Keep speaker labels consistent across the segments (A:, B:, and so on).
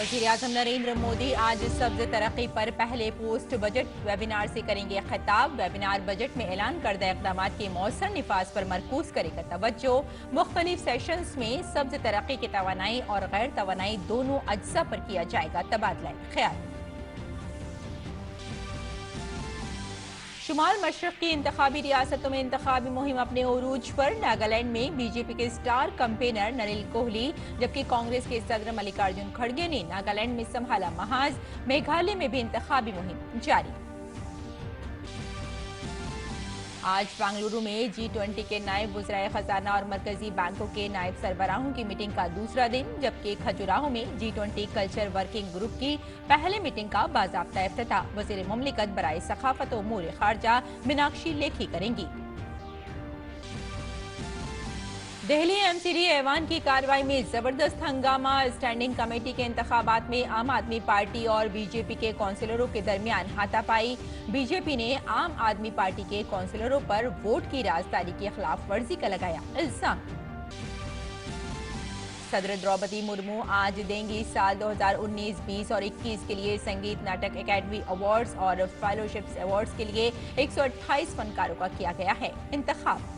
A: वज़ीर-ए-आज़म नरेंद्र मोदी आज सब्ज तरक्की पर पहले पोस्ट बजट वेबिनार से करेंगे खिताब। वेबिनार बजट में ऐलान करदा इक़दाम के मौसर निफाज पर मरकूज करेगा तवज्जो। मुख्तलिफ सेशंस में सब्ज तरक्की की तवानाई और गैर तवानाई दोनों अज्जा पर किया जाएगा तबादला ख्याल। शुमाल मशरक़ की इंतखाबी रियासतों में इंतखाबी मुहिम अपने उरूज पर। नागालैंड में बीजेपी के स्टार कैंपेनर नरेंद्र कोहली जबकि कांग्रेस के सदर मल्लिकार्जुन खड़गे ने नागालैंड में संभाला महाज। मेघालय में भी इंतखाबी मुहिम जारी। आज बेंगलुरु में G20 के नायब वज़ीर खजाना और मरकजी बैंकों के नायब सरबराहों की मीटिंग का दूसरा दिन, जबकि खजुराहो में G20 कल्चर वर्किंग ग्रुप की पहले मीटिंग का बाज़ाब्ता इफ्तिताह। वज़ीर मुमलिकत बराए सखाफत और उमूर खारजा मीनाक्षी लेखी करेंगी। दिल्ली MCD ऐवान की कार्रवाई में जबरदस्त हंगामा। स्टैंडिंग कमेटी के इंतखाबात में आम आदमी पार्टी और बीजेपी के कौंसिलरों के दरमियान हाथापाई। बीजेपी ने आम आदमी पार्टी के कौंसिलरों पर वोट की राजदारी की खिलाफ वर्जी का लगाया इल्जाम। सदर द्रौपदी मुर्मू आज देंगी साल 2019, 20 और 21 के लिए संगीत नाटक एकेडमी अवार्ड्स और फेलोशिप्स अवार्ड्स के लिए 128 फनकारों का किया गया है इंतखाब।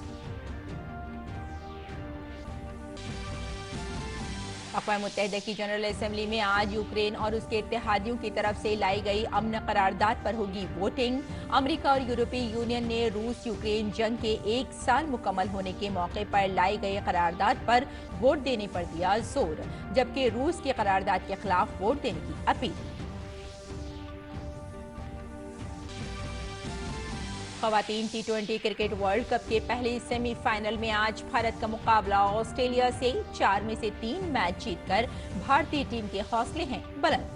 A: अक़वाम मुत्तहिदा की जनरल असेंबली में आज यूक्रेन और उसके इत्तेहादियों की तरफ से लाई गई अमन करारदाद पर होगी वोटिंग। अमेरिका और यूरोपीय यूनियन ने रूस यूक्रेन जंग के 1 साल मुकम्मल होने के मौके पर लाई गई करारदाद पर वोट देने पर दिया जोर, जबकि रूस की करारदाद के खिलाफ वोट देने की अपील। ख़वातीन T20 क्रिकेट वर्ल्ड कप के पहले सेमीफाइनल में आज भारत का मुकाबला ऑस्ट्रेलिया से। 4 में से 3 मैच जीतकर भारतीय टीम के हौसले हैं बुलंद।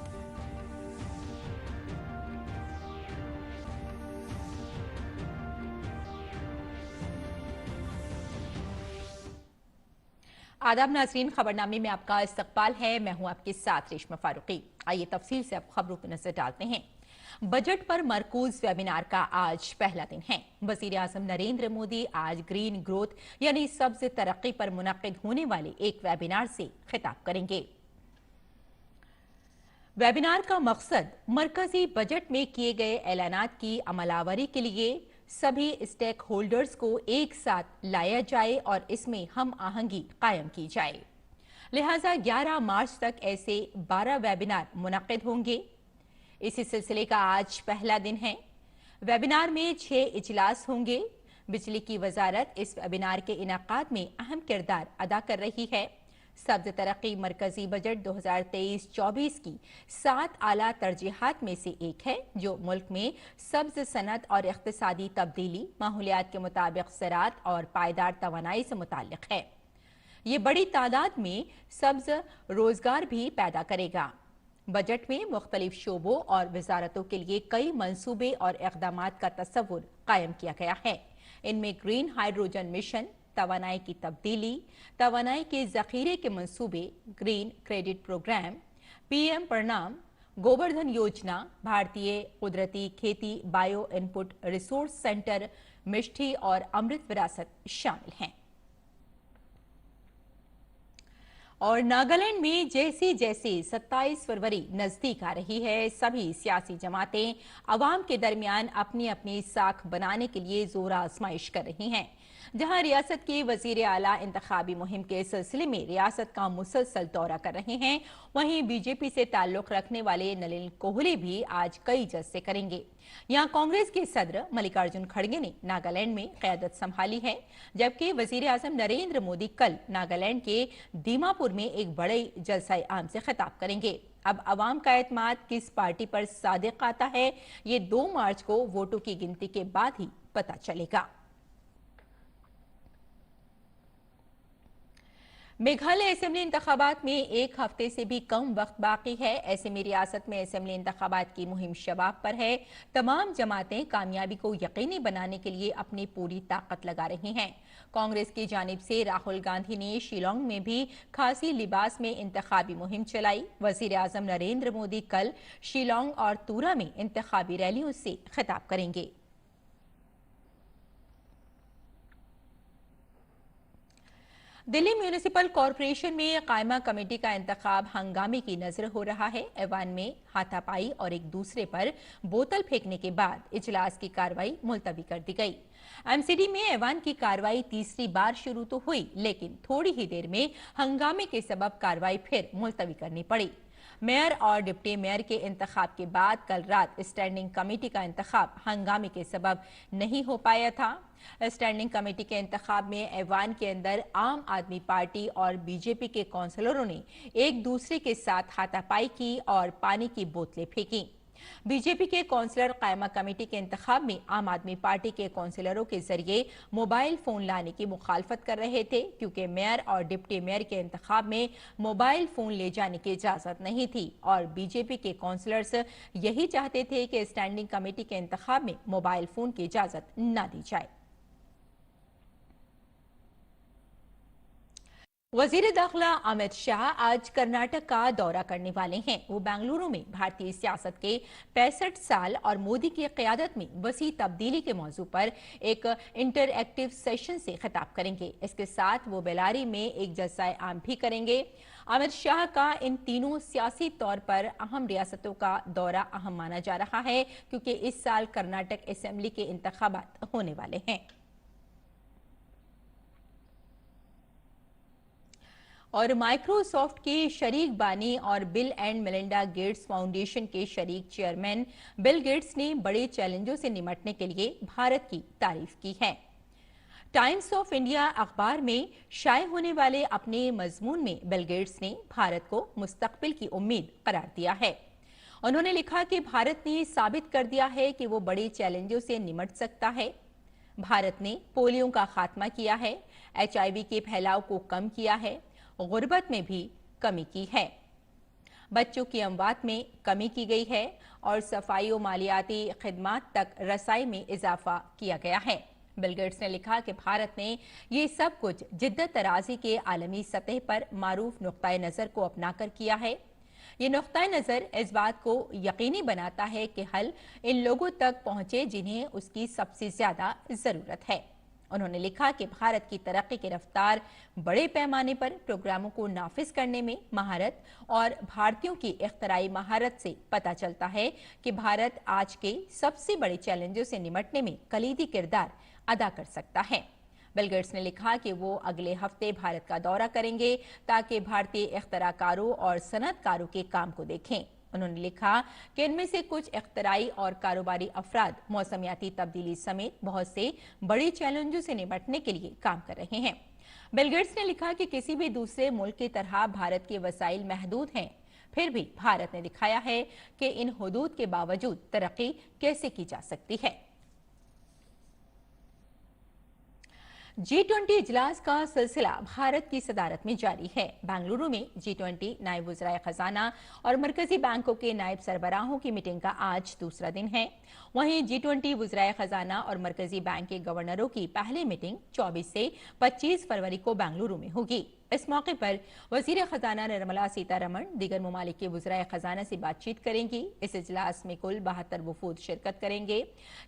A: आदाब नाज़रीन, खबरनामे में आपका इस्तकबाल है। मैं हूं आपके साथ रेशमा फारूकी। आइए तफसील से अब खबरों पर नजर डालते हैं। बजट पर मरकूज वेबिनार का आज पहला दिन है। वज़ीर-ए-आज़म नरेंद्र मोदी आज ग्रीन ग्रोथ यानी सब्ज तरक्की पर मुनक्किद होने वाले एक वेबिनार से खिताब करेंगे। वेबिनार का मकसद मरकजी बजट में किए गए ऐलानात की अमलावरी के लिए सभी स्टेक होल्डर्स को एक साथ लाया जाए और इसमें हम आहंगी कायम की जाए। लिहाजा 11 मार्च तक ऐसे 12 वेबिनार मुनक्किद होंगे। इसी सिलसिले का आज पहला दिन है। वेबिनार में 6 इजलास होंगे। बिजली की वजारत इस वेबिनार के इनाकाद में अहम किरदार अदा कर रही है। सब्ज तरक्की मरकजी बजट 2023-24 की 7 आला तरजीहात में से एक है, जो मुल्क में सब्ज सनत और इख्तिसादी तब्दीली, माहौलियात के मुताबिक ज़राअत और पायदार तवानाई से मुताल्लिक है। ये बड़ी तादाद में सब्ज रोजगार भी पैदा करेगा। बजट में मुख्तलिफ शोबों और वजारतों के लिए कई मंसूबे और इक़दामात का तस्वुर कायम किया गया है। इनमें ग्रीन हाइड्रोजन मिशन, तवानाई की तब्दीली, तवानाई के जखीरे के मंसूबे, ग्रीन क्रेडिट प्रोग्राम, PM प्रणाम, गोवर्धन योजना, भारतीय कुदरती खेती, बायो इनपुट रिसोर्स सेंटर, मिष्टी और अमृत विरासत शामिल हैं। और नागालैंड में जैसे जैसे 27 फरवरी नजदीक आ रही है, सभी सियासी जमातें अवाम के दरमियान अपनी अपनी साख बनाने के लिए जोर आजमाइश कर रही हैं। जहां रियासत के वजीर आला इंतखाबी मुहिम के सिलसिले में रियासत का मुसलसल दौरा कर रहे हैं, वहीं बीजेपी से ताल्लुक रखने वाले नरेंद्र कोहली भी आज कई जलसे करेंगे। यहाँ कांग्रेस के सदर मल्लिकार्जुन खड़गे ने नागालैंड में क़यादत संभाली है, जबकि वज़ीर-ए-आज़म नरेंद्र मोदी कल नागालैंड के दीमापुर में एक बड़े जलसा आम से खिताब करेंगे। अब अवाम का एतमाद किस पार्टी पर सादिक आता है, ये 2 मार्च को वोटों की गिनती के बाद ही पता चलेगा। मेघालय असेंबली इंतखाबात में 1 हफ्ते से भी कम वक्त बाकी है। ऐसे में रियासत में असेंबली इंतखाबात की मुहिम शबाब पर है। तमाम जमातें कामयाबी को यकीनी बनाने के लिए अपनी पूरी ताकत लगा रही हैं। कांग्रेस की जानिब से राहुल गांधी ने शिलोंग में भी खासी लिबास में इंतखाबी मुहिम चलाई। वज़ीर-ए-आज़म नरेंद्र मोदी कल शिलोंग और तूरा में इंतखाबी रैलियों से खिताब करेंगे। दिल्ली म्यूनिसिपल कॉरपोरेशन में कायमा कमेटी का इंतखाब हंगामे की नजर हो रहा है। ऐवान में हाथापाई और एक दूसरे पर बोतल फेंकने के बाद इजलास की कार्रवाई मुलतवी कर दी गई। एमसीडी में ऐवान की कार्रवाई तीसरी बार शुरू तो हुई, लेकिन थोड़ी ही देर में हंगामे के सबब कार्रवाई फिर मुलतवी करनी पड़ी। मेयर और डिप्टी मेयर के इंतखाब के बाद कल रात स्टैंडिंग कमेटी का इंतखाब हंगामे के सबब नहीं हो पाया था। स्टैंडिंग कमेटी के इंतखाब में ऐवान के अंदर आम आदमी पार्टी और बीजेपी के काउंसलरों ने एक दूसरे के साथ हाथापाई की और पानी की बोतलें फेंकी। बीजेपी के काउंसलर कायमा कमेटी के इंतखाब में आम आदमी पार्टी के काउंसलरों के जरिए मोबाइल फोन लाने की मुखालफत कर रहे थे, क्योंकि मेयर और डिप्टी मेयर के इंतखाब में मोबाइल फोन ले जाने की इजाजत नहीं थी और बीजेपी के काउंसलर्स यही चाहते थे कि स्टैंडिंग कमेटी के इंतखाब में मोबाइल फोन की इजाजत न दी जाए। वजीर दाखिला अमित शाह आज कर्नाटक का दौरा करने वाले हैं। वो बेंगलुरु में भारतीय सियासत के 65 साल और मोदी की क़यादत में वसी तब्दीली के मौजू पर एक इंटरएक्टिव सेशन से खिताब करेंगे। इसके साथ वो बेलारी में एक जलसाए आम भी करेंगे। अमित शाह का इन तीनों सियासी तौर पर अहम रियासतों का दौरा अहम माना जा रहा है, क्योंकि इस साल कर्नाटक असेंबली के इंतखाबात होने वाले हैं। और माइक्रोसॉफ्ट के शरीक बानी और bill and Melinda Gates foundation के शरीक चेयरमैन बिल गेट्स ने बड़े चैलेंजों से निपटने के लिए भारत की तारीफ की है। टाइम्स ऑफ इंडिया अखबार में शाये होने वाले अपने मजमून में बिल गेट्स ने भारत को मुस्तकबिल की उम्मीद करार दिया है। उन्होंने लिखा कि भारत ने साबित कर दिया है कि वो बड़े चैलेंजों से निपट सकता है। भारत ने पोलियो का खात्मा किया है, HIV के फैलाव को कम किया है, गुर्बत में भी कमी की है, बच्चों की अमवात में कमी की गई है और सफाई और मालियाती खिदमात तक रसाई में इजाफा किया गया है। बिल गेट्स ने लिखा कि भारत ने ये सब कुछ जिद्दत तराजी के आलमी सतह पर मारूफ नुक्ता नज़र को अपनाकर किया है। ये नुक्ता नज़र इस बात को यकीनी बनाता है कि हल इन लोगों तक पहुंचे जिन्हें उसकी सबसे ज्यादा जरूरत है। उन्होंने लिखा कि भारत की तरक्की की रफ्तार बड़े पैमाने पर प्रोग्रामों को नाफिज करने में महारत और भारतीयों की इख्तराई महारत से पता चलता है कि भारत आज के सबसे बड़े चैलेंजों से निपटने में कलीदी किरदार अदा कर सकता है। बिल गेट्स ने लिखा कि वो अगले हफ्ते भारत का दौरा करेंगे ताकि भारतीय इख्तराकारों और सनतकारों के काम को देखें। उन्होंने लिखा कि इनमें से कुछ इख्तराई और कारोबारी अफराद मौसमियाती तब्दीली समेत बहुत से बड़े चैलेंजों से निपटने के लिए काम कर रहे हैं। बिल गेट्स ने लिखा कि किसी भी दूसरे मुल्क की तरह भारत के वसाइल महदूद हैं, फिर भी भारत ने दिखाया है कि इन हुदूद के बावजूद तरक्की कैसे की जा सकती है। G20 इजलास का सिलसिला भारत की सदारत में जारी है। बेंगलुरु में G20 नायब वज़ीर खजाना और मरकजी बैंकों के नायब सरबराहों की मीटिंग का आज दूसरा दिन है। वहीं G20 वज़ीर खजाना और मरकजी बैंक के गवर्नरों की पहली मीटिंग 24 से 25 फरवरी को बेंगलुरु में होगी। इस मौके पर वज़ीर खजाना निर्मला सीतारमण दीगर ममालिक के वज़ीर खजाना से बातचीत करेंगी। इस इजलास में कुल 72 वफूद शिरकत करेंगे।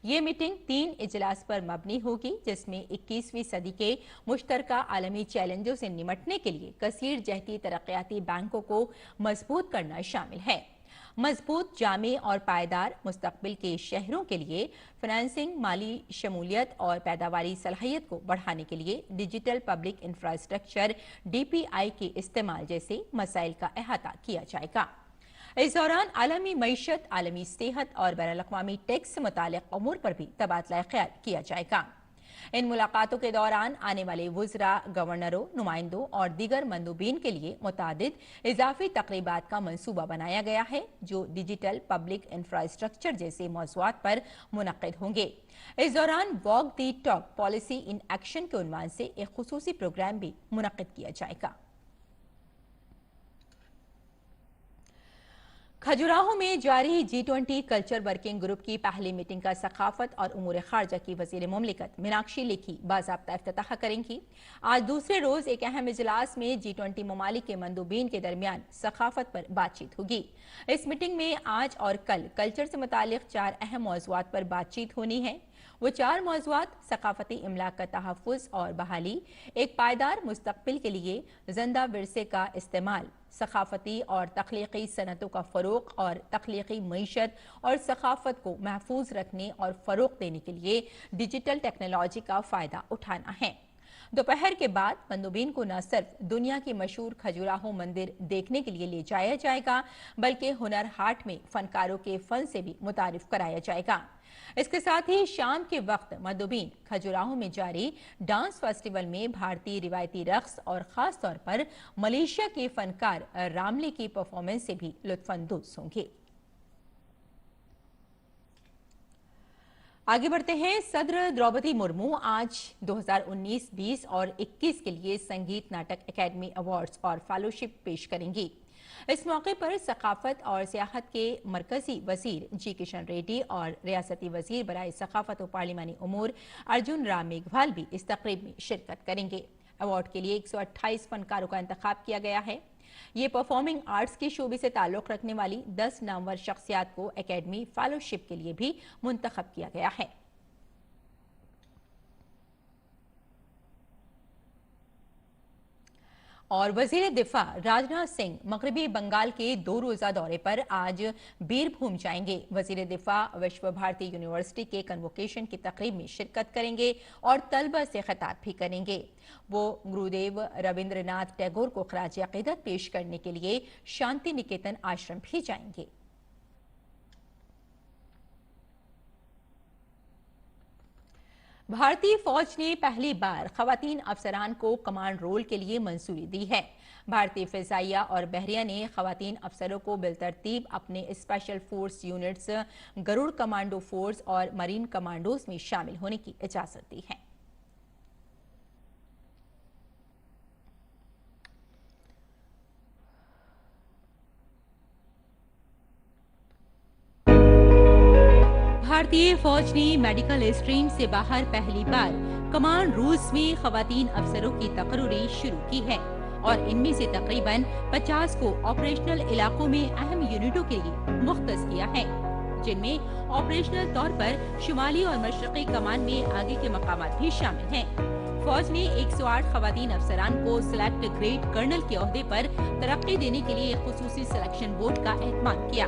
A: ये मीटिंग 3 इजलास पर मबनी होगी, जिसमें 21वीं सदी के मुश्तरका आलमी चैलेंजों से निपटने के लिए कसीर जहती तरक्याती बैंकों को मजबूत करना शामिल है। मजबूत, जामे और पायदार मुस्तकबिल के शहरों के लिए फाइनेंसिंग, माली शमूलियत और पैदावारी सलाहियत को बढ़ाने के लिए डिजिटल पब्लिक इंफ्रास्ट्रक्चर DPI के इस्तेमाल जैसे मसाइल का अहाता किया जाएगा। इस दौरान आलमी मईशत, आलमी सेहत और बैनुल-अक़वामी टैक्स से मुताल्लिक़ अमूर पर भी तबादला ख्याल किया जाएगा। इन मुलाकातों के दौरान आने वाले वुज़रा, गवर्नरों, नुमाइंदों और दीगर मंदूबीन के लिए मुतादिद इजाफी तकरीबात का मंसूबा बनाया गया है, जो डिजिटल पब्लिक इंफ्रास्ट्रक्चर जैसे मौज़ूआत पर मुनक़िद होंगे। इस दौरान walk the talk policy in action के उन्वान से एक खुसूसी प्रोग्राम भी मुनक़िद किया जाएगा। खजुराहो में जारी G20 कल्चर वर्किंग ग्रुप की पहली मीटिंग का सखाफत और उमूर खारजा की वजीर मुमलिकत मीनाक्षी लेखी बाज़ाब्ता इफ्तिताह करेंगी। आज दूसरे रोज एक अहम इजलास में G20 ममालिक के मंदूबीन के दरमियान सखाफत पर बातचीत होगी। इस मीटिंग में आज और कल कल्चर से मुतालिक 4 अहम मौज़ूआत पर बातचीत होनी है। वो 4 मौज़ूआत सकाफती इमलाक का तहफ़्फ़ुज़ और बहाली, एक पायदार मुस्तक़बिल के लिए ज़िंदा विरसे का इस्तेमाल, सकाफती और तख्लीकी सनतों का फ़रोग़ और तख्लीकी मईशत और सकाफत को महफूज रखने और फ़रोग़ देने के लिए डिजिटल टेक्नोलॉजी का फ़ायदा उठाना है। दोपहर के बाद मंदोबीन को न सिर्फ दुनिया के मशहूर खजुराहो मंदिर देखने के लिए ले जाया जाएगा, बल्कि हुनर हाट में फनकारों के फन से भी मुतारिफ कराया जाएगा। इसके साथ ही शाम के वक्त मंदोबीन खजुराहो में जारी डांस फेस्टिवल में भारतीय रिवायती रक्स और खास तौर पर मलेशिया के फनकार रामले की परफॉर्मेंस से भी लुत्फानंदोज होंगे। आगे बढ़ते हैं। सदर द्रौपदी मुर्मू आज 2019-20 और 21 के लिए संगीत नाटक एकेडमी अवार्ड्स और फेलोशिप पेश करेंगी। इस मौके पर सकाफत और सियाहत के मरकजी वजीर जी किशन रेड्डी और रियासती वजीर बराए सकाफत और पार्लिमानी उमूर अर्जुन राम मेघवाल भी इस तकरीब में शिरकत करेंगे। अवार्ड के लिए 128 फनकारों का इंतखाब किया गया है। ये परफॉर्मिंग आर्ट्स के शोबे से ताल्लुक रखने वाली 10 नामवर शख्सियात को एकेडमी फेलोशिप के लिए भी मुंतखब किया गया है। और वजीर दिफा राजनाथ सिंह मगरबी बंगाल के 2 रोजा दौरे पर आज बीरभूम जाएंगे। वजीर दिफा विश्व भारती यूनिवर्सिटी के कन्वोकेशन की तकरीब में शिरकत करेंगे और तलबा से खिताब भी करेंगे। वो गुरुदेव रविंद्रनाथ टैगोर को खराज अकीदत पेश करने के लिए शांति निकेतन आश्रम भी जाएंगे। भारतीय फौज ने पहली बार खवातीन अफसरान को कमांड रोल के लिए मंजूरी दी है। भारतीय फिजाइया और बहरिया ने खवातीन अफसरों को बिलतरतीब अपने special force units, Garud commando force और मरीन कमांडोज में शामिल होने की इजाजत दी है। भारतीय फौज ने मेडिकल स्ट्रीम से बाहर पहली बार कमांड रूल्स में खवातीन अफसरों की तकरीरी शुरू की है और इनमें से तकरीबन 50 को ऑपरेशनल इलाकों में अहम यूनिटों के लिए मुख्तस किया है, जिनमें ऑपरेशनल तौर पर शुमाली और मशरकी कमान में आगे के मकामात भी शामिल हैं। फौज ने 108 खवातीन अफसरान को सिलेक्ट ग्रेड कर्नल के ओहदे पर तरक्की देने के लिए एक खुसूसी सिलेक्शन बोर्ड का एहतमाम किया।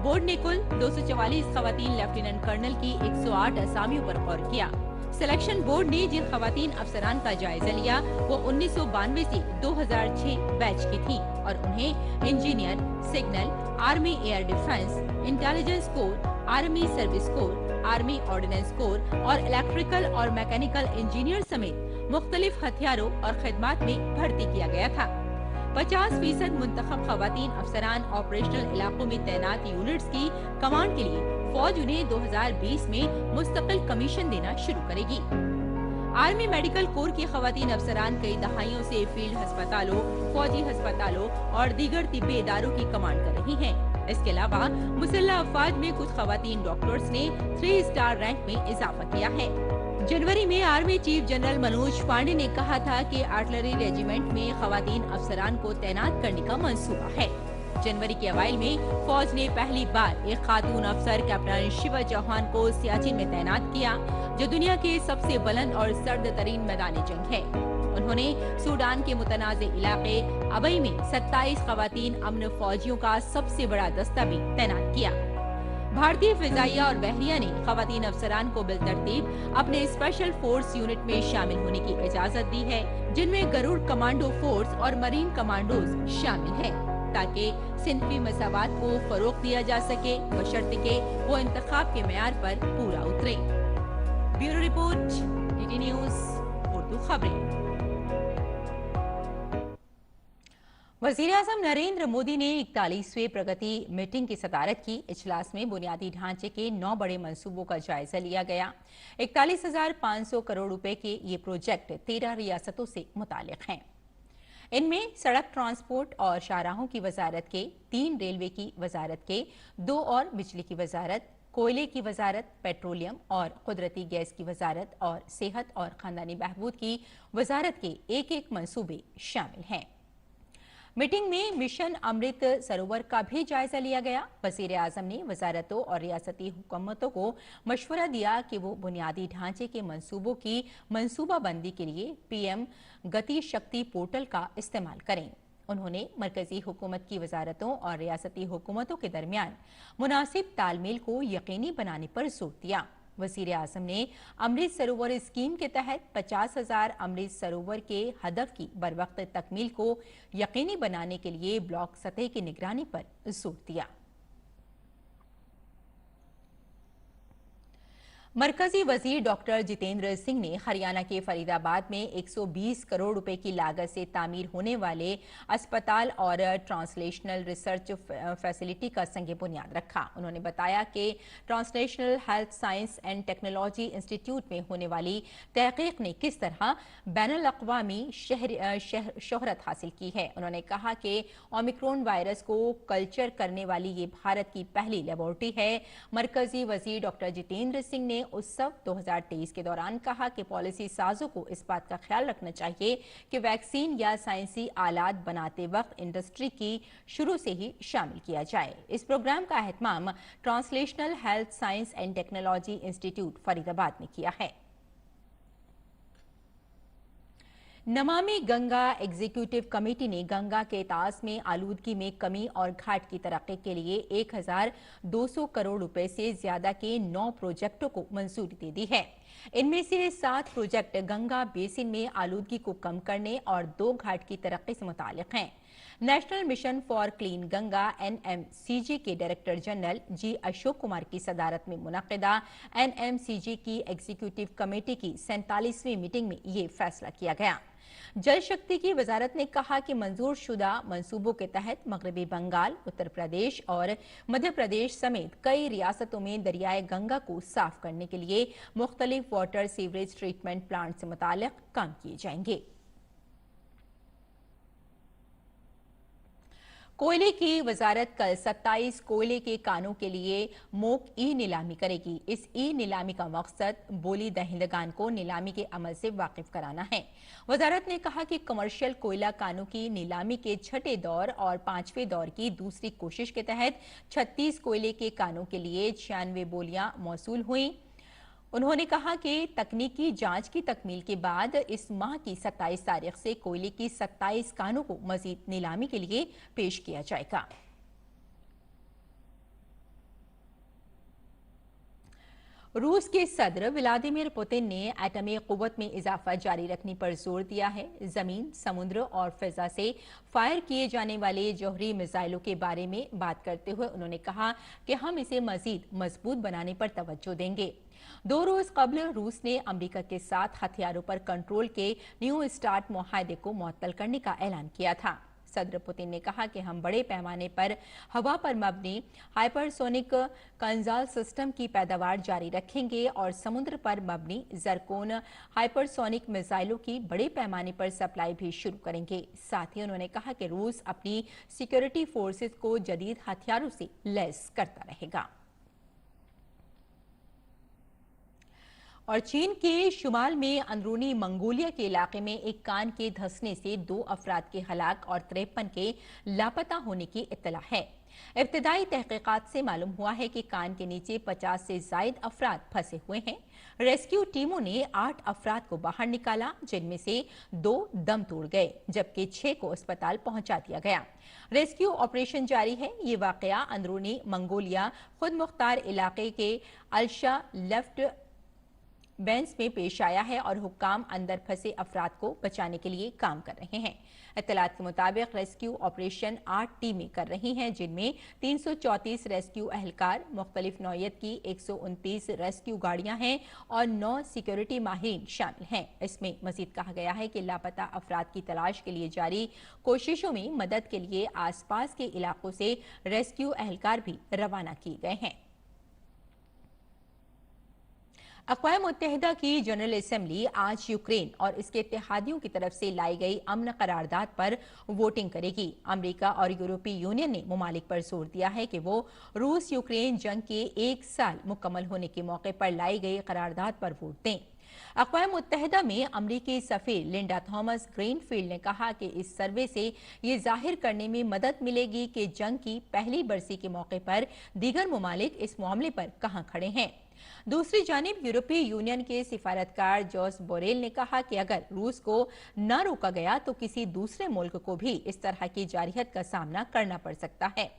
A: बोर्ड ने कुल 244 खवातीन लेफ्टिनेंट कर्नल की 108 असामियों पर गौर किया। सिलेक्शन बोर्ड ने जिन खवातीन अफसरान का जायजा लिया वो 1992 से 2006 बैच की थी और उन्हें engineer, signal, army air defence, intelligence core, army service corps, army ordinance core और इलेक्ट्रिकल और मैकेनिकल इंजीनियर समेत मुख्तलिफ हथियारों और खिदमात में भर्ती किया गया था। 50% मुंतखब खवातीन अफसरान ऑपरेशनल इलाकों में तैनात यूनिट्स की कमांड के लिए फौज उन्हें 2020 में मुस्तकिल कमीशन देना शुरू करेगी। आर्मी मेडिकल कोर की खवातीन अफसरान कई दहाइयों से फील्ड अस्पतालों, फौजी अस्पतालों और दीगर तिब्बी इदारों की कमांड कर रही हैं। इसके अलावा मुसल्लह अफवाज में कुछ खवातीन डॉक्टर्स ने 3 स्टार रैंक में इजाफा किया है। जनवरी में army chief general Manoj Pande ने कहा था कि आर्टिलरी रेजिमेंट में खवातीन अफसरान को तैनात करने का मंसूबा है। जनवरी के अवाइल में फौज ने पहली बार एक खातून अफसर कैप्टन शिवा चौहान को सियाचिन में तैनात किया, जो दुनिया के सबसे बुलंद और सर्द तरीन मैदान जंग है। उन्होंने सूडान के मुतनाज़ इलाके अबई में 27 खवातीन अमन फौजियों का सबसे बड़ा दस्ता भी तैनात किया। भारतीय फिजाइया और बहरिया ने खवातीन अफसरान को बिलतरतीब अपने स्पेशल फोर्स यूनिट में शामिल होने की इजाजत दी है, जिनमें गरुड़ कमांडो फोर्स और मरीन कमांडोज शामिल हैं, ताकि सिंफी मसावात को फरोग दिया जा सके बशर्ते के वो इंतखाब के मेयार पर पूरा उतरे। Bureau report, DD news Urdu खबरें। वज़ीर-ए-आज़म नरेंद्र मोदी ने 41वें प्रगति मीटिंग की सदारत की। इजलास में बुनियादी ढांचे के 9 बड़े मंसूबों का जायजा लिया गया। 41,500 करोड़ रुपए के ये प्रोजेक्ट 13 रियासतों से मुतालिक हैं। इनमें सड़क ट्रांसपोर्ट और शाहराहों की वजारत के, 3 रेलवे की वजारत के, 2 और बिजली की वजारत, कोयले की वजारत, पेट्रोलियम और कुदरती गैस की वजारत और सेहत और खानदानी बहबूद की वजारत के एक-एक मंसूबे शामिल हैं। मीटिंग में मिशन अमृत सरोवर का भी जायजा लिया गया। वजीर आजम ने वजारतों और रियासती हुकूमतों को मशवरा दिया कि वो बुनियादी ढांचे के मंसूबों की मंसूबाबंदी के लिए पीएम गति शक्ति पोर्टल का इस्तेमाल करें। उन्होंने मरकजी हुकूमत की वजारतों और रियासती हुकूमतों के दरमियान मुनासिब तालमेल को यकीनी बनाने पर जोर दिया। वजीर आजम ने अमृत सरोवर स्कीम के तहत 50,000 अमृत सरोवर के हदफ की बरवक्त तकमील को यकीनी बनाने के लिए ब्लॉक सतह की निगरानी पर जोर दिया। मरकजी वजीर डॉक्टर जितेंद्र सिंह ने हरियाणा के फरीदाबाद में 120 करोड़ रुपए की लागत से तामीर होने वाले अस्पताल और ट्रांसलेशनल रिसर्च फैसिलिटी का संग बुनियाद रखा। उन्होंने बताया कि translational health science and technology institute में होने वाली तहकीक ने किस तरह बैनुल-अक़वामी शोहरत हासिल की है। उन्होंने कहा कि ओमिक्रॉन वायरस को कल्चर करने वाली ये भारत की पहली लेबोरेटरी है। मरकजी वजीर डॉक्टर जितेंद्र सिंह ने उत्सव 2023 के दौरान कहा कि पॉलिसी साजों को इस बात का ख्याल रखना चाहिए कि वैक्सीन या साइंसी आलात बनाते वक्त इंडस्ट्री की शुरू से ही शामिल किया जाए। इस प्रोग्राम का एहतमाम translational health science and technology institute Faridabad ने किया है। नमामि गंगा एग्जीक्यूटिव कमेटी ने गंगा के तास में आलूदगी में कमी और घाट की तरक्की के लिए 1,200 करोड़ रुपए से ज्यादा के 9 प्रोजेक्टों को मंजूरी दे दी है। इनमें से 7 प्रोजेक्ट गंगा बेसिन में आलूदगी को कम करने और 2 घाट की तरक्की से मुताल्लिक हैं। National mission for clean Ganga NMCG के डायरेक्टर जनरल जी अशोक कुमार की सदारत में मुनक्किदा एनएमसीजी की एग्जीक्यूटिव कमेटी की 47वीं मीटिंग में ये फैसला किया गया। जल शक्ति की वजारत ने कहा कि मंजूर शुदा मंसूबों के तहत मगरबी बंगाल, उत्तर प्रदेश और मध्य प्रदेश समेत कई रियासतों में दरियाए गंगा को साफ करने के लिए मुख्तलिफ वाटर सीवरेज ट्रीटमेंट प्लांट से मुताल्लिक काम किए जाएंगे। कोयले की वजारत कल 27 कोयले के कानों के लिए मोक ई नीलामी करेगी। इस ई नीलामी का मकसद बोली दहिंदगान को नीलामी के अमल से वाकिफ कराना है। वजारत ने कहा कि कमर्शियल कोयला कानों की नीलामी के छठे दौर और 5वें दौर की दूसरी कोशिश के तहत 36 कोयले के कानों के लिए 96 बोलियां मौसूल हुई। उन्होंने कहा कि तकनीकी जांच की तकमील के बाद इस माह की 27 तारीख से कोयले की 27 कानों को मजीद नीलामी के लिए पेश किया जाएगा। रूस के सदर व्लादिमीर पुतिन ने एटमी कुव्वत में इजाफा जारी रखने पर जोर दिया है। जमीन, समुद्र और फिजा से फायर किए जाने वाले जौहरी मिसाइलों के बारे में बात करते हुए उन्होंने कहा कि हम इसे मजीद मजबूत बनाने पर तवज्जो देंगे। 2 रोज कबल रूस ने अमेरिका के साथ हथियारों पर कंट्रोल के न्यू स्टार्ट मुआहदे को मुअत्तल करने का ऐलान किया था। सदर पुतिन ने कहा कि हम बड़े पैमाने पर हवा पर मबनी हाइपरसोनिक कंजाल सिस्टम की पैदावार जारी रखेंगे और समुद्र पर मबनी जरकोन हाइपरसोनिक मिसाइलों की बड़े पैमाने पर सप्लाई भी शुरू करेंगे। साथ ही उन्होंने कहा कि रूस अपनी सिक्योरिटी फोर्सेस को जदीद हथियारों से लैस करता रहेगा। और चीन के शुमाल में अंदरूनी मंगोलिया के इलाके में एक कान के धंसने से 2 अफराद के हलाक और 53 के लापता होने की इत्तला है। इब्तिदाई तहकीकात से मालूम हुआ है कि कान के नीचे 50 से जायद अफराद फंसे हुए हैं। रेस्क्यू टीमों ने 8 अफराद को बाहर निकाला, जिनमें से 2 दम तोड़ गए, जबकि 6 को अस्पताल पहुंचा दिया गया। रेस्क्यू ऑपरेशन जारी है। ये वाकया अंदरूनी मंगोलिया खुद मुख्तार इलाके के अल्शा लेफ्ट बेंस में पेश आया है और हुक्काम अंदर फंसे अफराद को बचाने के लिए काम कर रहे हैं। इत्तलात के मुताबिक रेस्क्यू ऑपरेशन 8 टीमें कर रही हैं, जिनमें 334 रेस्क्यू अहलकार, मुख्तलिफ नौयत की 129 रेस्क्यू गाड़ियां हैं और 9 सिक्योरिटी माहिरीन शामिल हैं। इसमें मजीद कहा गया है कि लापता अफराद की तलाश के लिए जारी कोशिशों में मदद के लिए आसपास के इलाकों से रेस्क्यू अहलकार भी रवाना किए गए हैं। अक़वाम मुत्तहिदा की जनरल असेंबली आज यूक्रेन और इसके इत्तेहादियों की तरफ से लाई गई अमन करारदाद पर वोटिंग करेगी। अमेरिका और यूरोपीय यूनियन ने मुमालिक पर जोर दिया है कि वो रूस यूक्रेन जंग के 1 साल मुकम्मल होने के मौके पर लाई गई करारदाद पर वोट दें। अक़वाम मुत्तहिदा में अमरीकी सफ़ीर लिंडा थॉमस ग्रीनफील्ड ने कहा कि इस सर्वे से ये जाहिर करने में मदद मिलेगी कि जंग की पहली बरसी के मौके पर दीगर ममालिक इस मामले पर कहां खड़े हैं। दूसरी जानिब यूरोपीय यूनियन के सिफारतकार जोस बोरेल ने कहा कि अगर रूस को न रोका गया तो किसी दूसरे मुल्क को भी इस तरह की जारहियत का सामना करना पड़ सकता है।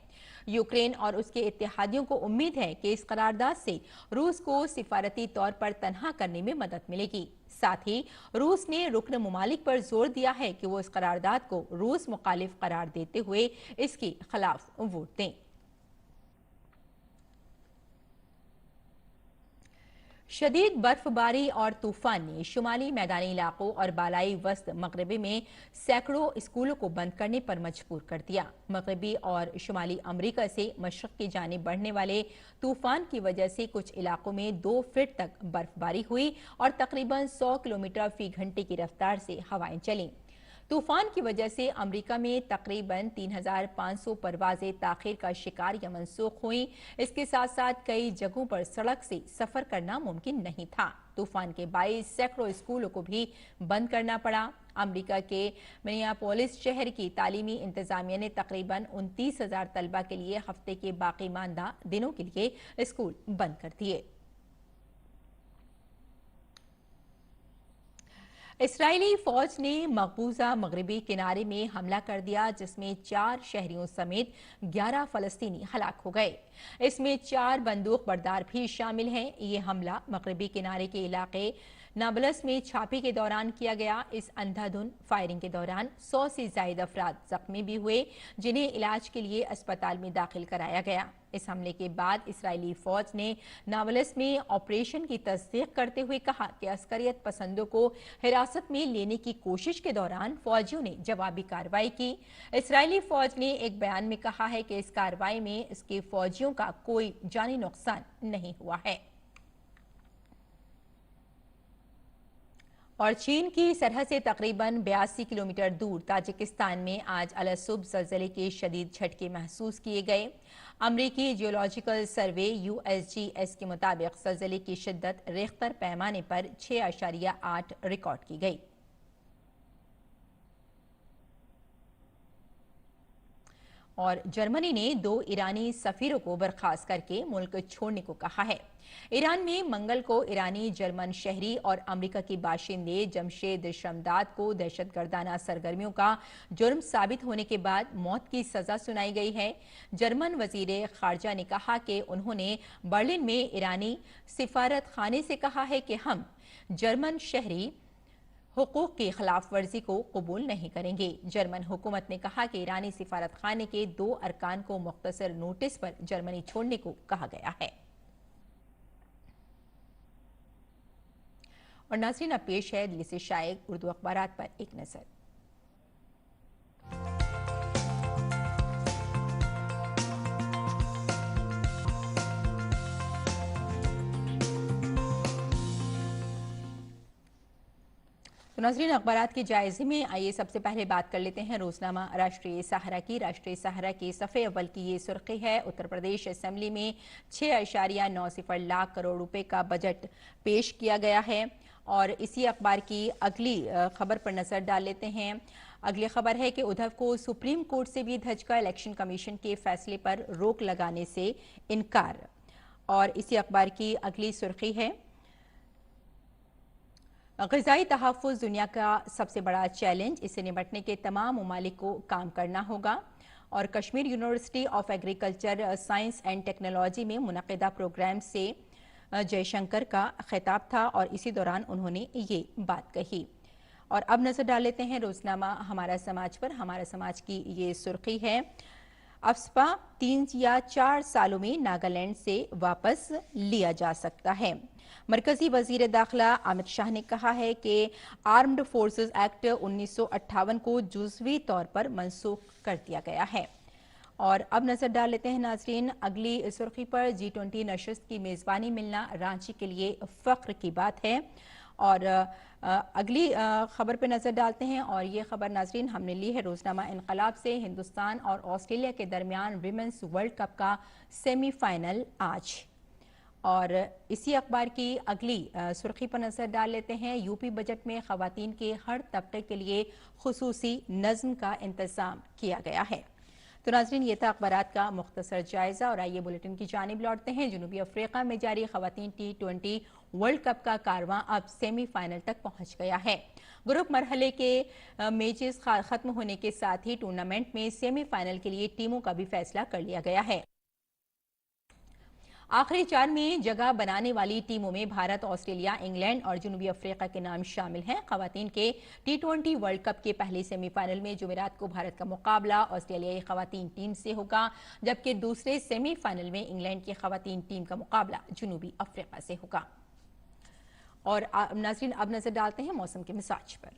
A: यूक्रेन और उसके इत्तेहादियों को उम्मीद है कि इस करारदाद से रूस को सिफारती तौर पर तनहा करने में मदद मिलेगी। साथ ही रूस ने रुकन ममालिक पर जोर दिया है कि वो इस करारदाद को रूस मुखालिफ करार देते हुए इसके खिलाफ वोट दें। शदीद बर्फबारी और तूफान ने शुमाली मैदानी इलाकों और बालाई वस्त मगरबी में सैकड़ों स्कूलों को बंद करने पर मजबूर कर दिया। मगरबी और शुमाली अमरीका से मशरक की जानिब बढ़ने वाले तूफान की वजह से कुछ इलाकों में 2 फीट तक बर्फबारी हुई और तकरीबन 100 किलोमीटर फी घंटे की रफ्तार से हवाएं चलीं। तूफान की वजह से अमेरिका में तकरीबन 3,500 परवाजें ताखिर का शिकार या मनसूख हुई। इसके साथ साथ कई जगहों पर सड़क से सफर करना मुमकिन नहीं था। तूफान के बाईस सैकड़ों स्कूलों को भी बंद करना पड़ा। अमेरिका के मिनियापोलिस शहर की तालीमी इंतजामिया ने तकरीबन 29,000 तलबा के लिए हफ्ते के बाकी मानदा दिनों के लिए स्कूल बंद कर दिए। इसराइली फौज ने मकबूजा मगरबी किनारे में हमला कर दिया, जिसमें 4 शहरियों समेत 11 फलस्तीनी हलाक हो गए। इसमें 4 बंदूक बरदार भी शामिल हैं। ये हमला मगरबी किनारे के इलाके नाबलस में छापे के दौरान किया गया। इस अंधाधुंध फायरिंग के दौरान 100 से ज्यादा अफराद जख्मी भी हुए, जिन्हें इलाज के लिए अस्पताल में दाखिल कराया गया। इस हमले के बाद इसराइली फौज ने नाबलस में ऑपरेशन की तस्दीक करते हुए कहा कि अस्करियत पसंदों को हिरासत में लेने की कोशिश के दौरान फौजियों ने जवाबी कार्रवाई की। इसराइली फौज ने एक बयान में कहा है कि इस कार्रवाई में इसके फौजियों का कोई जानी नुकसान नहीं हुआ है। और चीन की सरहद से तकरीबन 82 किलोमीटर दूर ताजिकिस्तान में आज अलसुब ज़लज़ले के शदीद झटके महसूस किए गए। अमरीकी जियोलॉजिकल सर्वे USGS के मुताबिक ज़लज़ले की शिद्दत रेख्तर पैमाने पर 6.8 रिकॉर्ड की गई। और जर्मनी ने 2 ईरानी सफीरों को बर्खास्त करके मुल्क छोड़ने को कहा है। ईरान में मंगल को ईरानी जर्मन शहरी और अमेरिका के बाशिंदे जमशेद शमदाद को दहशतगर्दाना सरगर्मियों का जुर्म साबित होने के बाद मौत की सजा सुनाई गई है। जर्मन वजीर खारजा ने कहा कि उन्होंने बर्लिन में ईरानी सिफारत खाने से कहा है कि हम जर्मन शहरी हुकूक की खिलाफ वर्जी को कबूल नहीं करेंगे। जर्मन हुकूमत ने कहा कि ईरानी सिफारत खाने के 2 अरकान को मुख्तसर नोटिस पर जर्मनी छोड़ने को कहा गया है। और नाज़रीन, अब पेश है दिल्ली से शाये उर्दू अखबारात पर एक नजर। तो नाज़रीन, अखबारात के जायजे में आइए सबसे पहले बात कर लेते हैं रोजनामा राष्ट्रीय सहारा की। राष्ट्रीय सहारा की सफ़े अव्वल की ये सुर्खी है, उत्तर प्रदेश असेंबली में 6.90 लाख करोड़ रुपए का बजट पेश किया गया है। और इसी अखबार की अगली खबर पर नजर डाल लेते हैं। अगली खबर है कि उद्धव को सुप्रीम कोर्ट से भी धचका, इलेक्शन कमीशन के फैसले पर रोक लगाने से इनकार। और इसी अखबार की अगली सुर्खी है, ग़िज़ाई तहफ़्फ़ुज़ दुनिया का सबसे बड़ा चैलेंज, इससे निपटने के तमाम ममालिक को काम करना होगा। और Kashmir university of agriculture science and technology में मुनक़िदा प्रोग्राम से जयशंकर का खिताब था और इसी दौरान उन्होंने ये बात कही। और अब नजर डाल लेते हैं रोजनामा हमारा समाज पर। हमारा समाज की ये सुर्खी है, अफस्पा 3 या 4 सालों में नागालैंड से वापस लिया जा सकता है। मरकजी वजीर दाखिला अमित शाह ने कहा है कि आर्म्ड फोर्सेस एक्ट 1958 को जुज़वी तौर पर मनसूख कर दिया गया है। और अब नजर डाल लेते हैं नाजरीन अगली सुर्खी पर। G20 नशस्त की मेजबानी मिलना रांची के लिए फख्र की बात है। और अगली खबर पे नजर डालते हैं और ये खबर नाजरीन हमने ली है रोजनामा इनकलाब से। हिंदुस्तान और ऑस्ट्रेलिया के दरमियान विमेंस वर्ल्ड कप का सेमीफाइनल आज। और इसी अखबार की अगली सुर्खी पर नजर डाल लेते हैं। यूपी बजट में खवातीन के हर तबके के लिए खुसूसी नज्म का इंतजाम किया गया है। तो नाज़रीन, ये था अखबारात का मुख्तसर जायजा और आइए बुलेटिन की जानिब लौटते हैं। जनूबी अफ्रीका में जारी खवातीन T20 वर्ल्ड कप का कारवां अब सेमीफाइनल तक पहुंच गया है। ग्रुप मरहले के मैचेस खत्म होने के साथ ही टूर्नामेंट में सेमीफाइनल के लिए टीमों का भी फैसला कर लिया गया है। आखिरी 4 में जगह बनाने वाली टीमों में भारत, ऑस्ट्रेलिया, इंग्लैंड और जनूबी अफ्रीका के नाम शामिल हैं। खवातीन के T20 वर्ल्ड कप के पहले सेमीफाइनल में जुमेरात को भारत का मुकाबला ऑस्ट्रेलियाई खवातीन टीम से होगा, जबकि दूसरे सेमीफाइनल में इंग्लैंड की खवातीन टीम का मुकाबला जनूबी अफ्रीका से होगा। और नाज़रीन, अब नजर डालते हैं मौसम के मिजाज पर।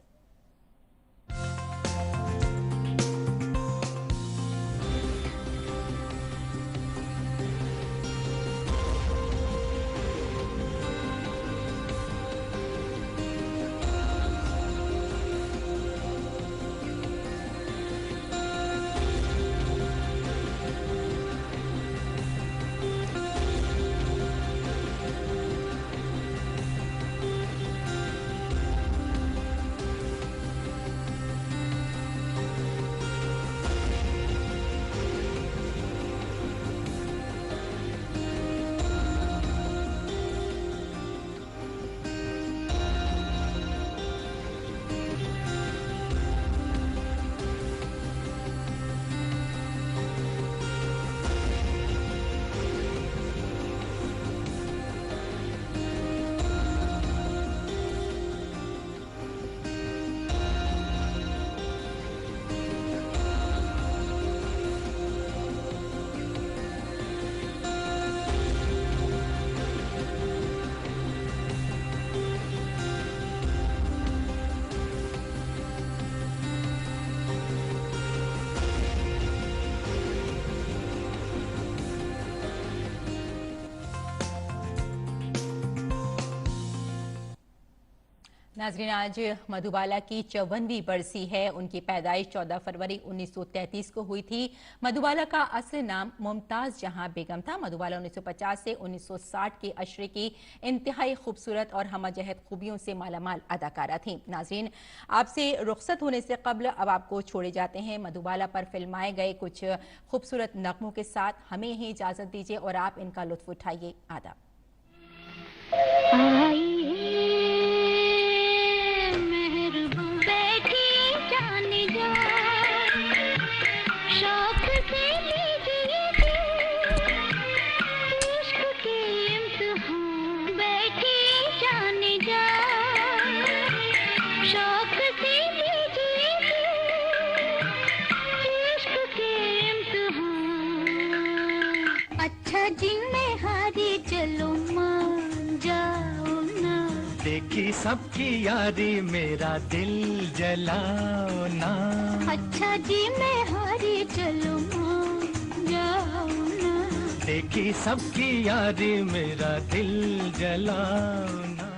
A: नाज़रीन, आज मधुबाला की 54वीं बरसी है। उनकी पैदाइश 14 फरवरी 1933 को हुई थी। मधुबाला का असली नाम मुमताज जहां बेगम था। मधुबाला 1950 से 1960 के अशरे की इंतहाई खूबसूरत और हमजहत खूबियों से मालामाल अदाकारा थी। नाज़रीन, आपसे रुखसत होने से कबल अब आपको छोड़े जाते हैं मधुबाला पर फिल्माए गए कुछ खूबसूरत नगमों के साथ। हमें यही इजाजत दीजिए और आप इनका लुत्फ उठाइए। आदाब।
B: अच्छा जी मैं हारी, चलो मान जाओ ना।
C: देखी सबकी यारी, मेरा दिल जलाओ ना।
B: अच्छा जी मैं हारी, चलो मान जाओ ना।
C: देखी सबकी यारी, मेरा दिल जलाओ ना।